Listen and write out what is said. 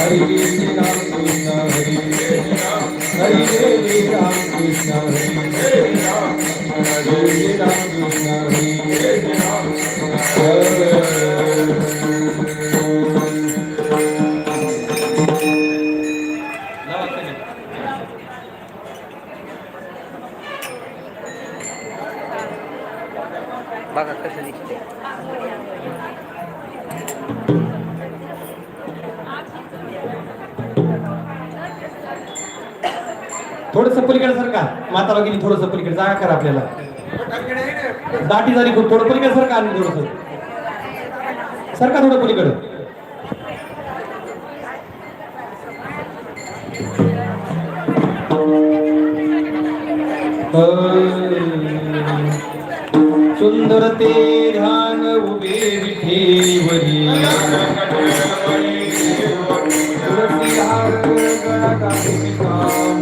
हरे राम कृष्ण हरे राम कृष्ण हरे राम कृष्ण बघा कसं दिसते. थोडस पलीकडे सरका माता भगिनी, थोडस पलीकडे जागा करा आपल्याला. दाटी झाली खूप, थोडं पलीकडे सरका आणि थोडस सरका, थोडं पलीकडे. सुंदर ते ध्यान उभे विठेवरी तुळसी हार गळा काढी